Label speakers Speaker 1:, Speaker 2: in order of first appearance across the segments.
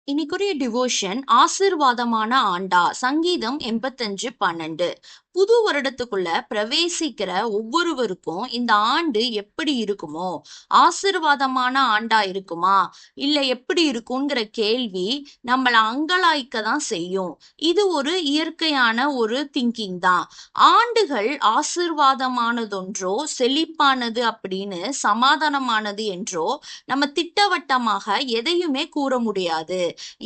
Speaker 1: இன்னைக்குரிய devotion ஆசீர்வாதமான ஆண்டா சங்கீதம் 85:12. புது வருடத்துக்குள்ள பிரவேசிக்கிற ஒவ்வொருவருக்கும் இந்த ஆண்டு எப்படி இருக்குமோ, ஆசீர்வாதமான ஆண்டா இருக்குமா இல்ல எப்படி இருக்குங்கிற கேள்வி நம்மள அங்கலாய்க்க தான் செய்யும். இது ஒரு இயற்கையான ஒரு திங்கிங் தான். ஆண்டுகள் ஆசீர்வாதமானதொன்றோ செழிப்பானது அப்படின்னு சமாதானமானது என்றோ நம்ம திட்டவட்டமாக எதையுமே கூற முடியாது.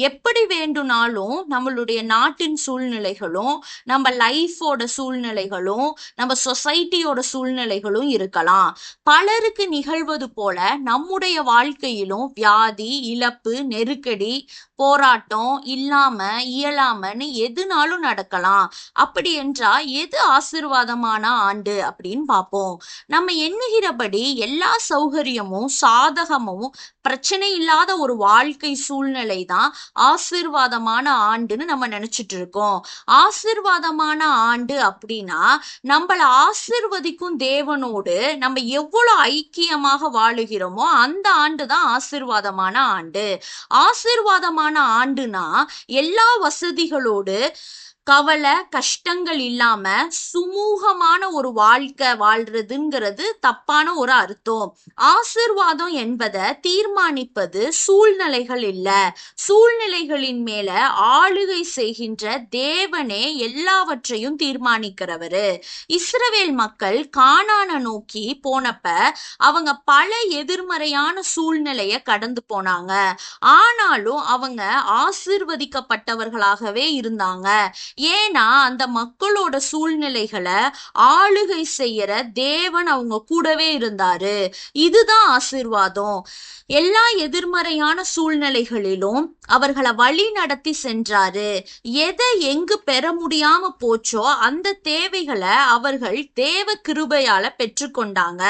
Speaker 1: எப்படி வேண்டுனாலும் நம்மளுடைய நாட்டின் சூழ்நிலைகளும், நம்ம லைஃபோட சூழ்நிலைகளும், நம்ம சொசைட்டியோட சூழ்நிலைகளும் இருக்கலாம். பலருக்கு நிகழ்வது போல நம்முடைய வாழ்க்கையிலும் வியாதி, இழப்பு, நெருக்கடி, போராட்டம் இல்லாம இயலாமன்னு எதுனாலும் நடக்கலாம். அப்படி என்றா எது ஆசீர்வாதமான ஆண்டு அப்படின்னு பார்ப்போம். நம்ம எண்ணுகிறபடி எல்லா சௌகரியமும் சாதகமும் பிரச்சனை இல்லாத ஒரு வாழ்க்கை சூழ்நிலை தான் ஆசீர்வாதமான ஆண்டுன்னு நம்ம நினைச்சிட்டு இருக்கோம். ஆசீர்வாதமான ஆண்டு அப்படின்னா நம்மள ஆசீர்வதிக்கும் தேவனோடு நம்ம எவ்வளவு ஐக்கியமாக வாழுகிறோமோ அந்த ஆண்டு தான் ஆசீர்வாதமான ஆண்டு. ஆசீர்வாதமான ஆண்டுனா எல்லா வசதிகளோடு கவலை கஷ்டங்கள் இல்லாம சுமூகமான ஒரு வாழ்க்கை வாழ்றதுங்கிறது தப்பான ஒரு அர்த்தம். ஆசீர்வாதம் என்பதை தீர்மானிப்பது சூழ்நிலைகள் இல்ல, சூழ்நிலைகளின் மேல ஆளுகை செய்கின்ற தேவனே எல்லாவற்றையும் தீர்மானிக்கிறவரு. இஸ்ரவேல் மக்கள் கானான நோக்கி போனப்ப அவங்க பல எதிர்மறையான சூழ்நிலைய கடந்து போனாங்க. ஆனாலும் அவங்க ஆசீர்வதிக்கப்பட்டவர்களாகவே இருந்தாங்க. ஏன்னா அந்த மக்களோட சூழ்நிலைகளை ஆளுகை செய்யற தேவன் அவங்க கூடவே இருந்தாரு. இதுதான் ஆசீர்வாதம். எல்லா எதிர்மறையான சூழ்நிலைகளிலும் அவர்களை வழி நடத்தி சென்றாரு. எதை எங்கு பெற முடியாம போச்சோ அந்த தேவைகளை அவர்கள் தேவ கிருபையால பெற்றுக்கொண்டாங்க.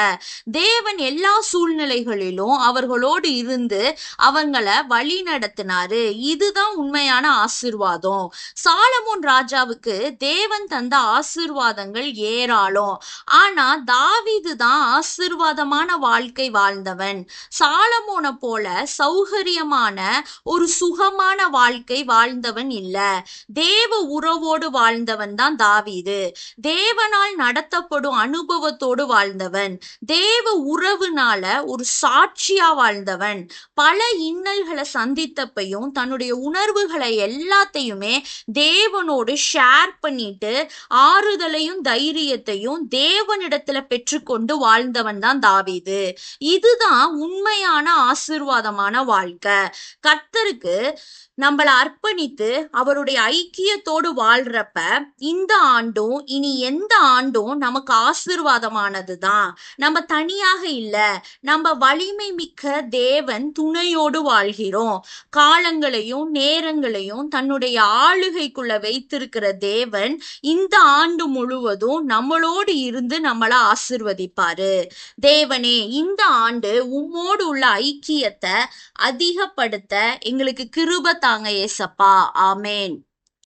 Speaker 1: தேவன் எல்லா சூழ்நிலைகளிலும் அவர்களோடு இருந்து அவங்கள வழி நடத்தினாரு. இதுதான் உண்மையான ஆசீர்வாதம். சாலமோன் ராஜாவுக்கு தேவன் தந்த ஆசீர்வாதங்கள் ஏராளம். ஆனா தாவீது தான் ஆசீர்வாதமான வாழ்க்கை வாழ்ந்தவன். சாலமோனை போல சௌகரியமான ஒரு சுகமான வாழ்க்கை வாழ்ந்தவன் இல்ல. தேவ உறவோடு வாழ்ந்தவன் தான் தாவீது. தேவனால் நடத்தப்படும் அனுபவத்தோடு வாழ்ந்தவன். தேவ உறவுனால ஒரு சாட்சியா வாழ்ந்தவன். பல இன்னல்களை சந்தித்தப்பையும் தன்னுடைய உணர்வுகளை எல்லாத்தையுமே தேவனோடு ஷேர் பண்ணிட்டு ஆறுதலையும் தைரியத்தையும் தேவனிடத்துல பெற்றுக்கொண்டு வாழ்ந்தவன் தான் தாவீது. இதுதான் உண்மையான ஆசீர்வாதமான வாழ்க்கை. கர்த்தருக்கு நம்மள அர்ப்பணித்து அவருடைய ஐக்கியத்தோடு வாழ்றப்ப இந்த ஆண்டும் இனி எந்த ஆண்டும் நமக்கு ஆசீர்வாதமானது தான். நம்ம தனியாக இல்ல, நம்ம வலிமை மிக்க தேவன் துணையோடு வாழ்கிறோம். காலங்களையும் நேரங்களையும் தன்னுடைய ஆளுகைக்குள்ள வைத்திருக்கிற தேவன் இந்த ஆண்டு முழுவதும் நம்மளோடு இருந்து நம்மள ஆசீர்வதிப்பாரு. தேவனே, இந்த ஆண்டு உம்மோடு உள்ள ஐக்கியத்தை அதிகப்படுத்த எங்களுக்கு கிருபை தாங்க ஏசப்பா. ஆமேன்.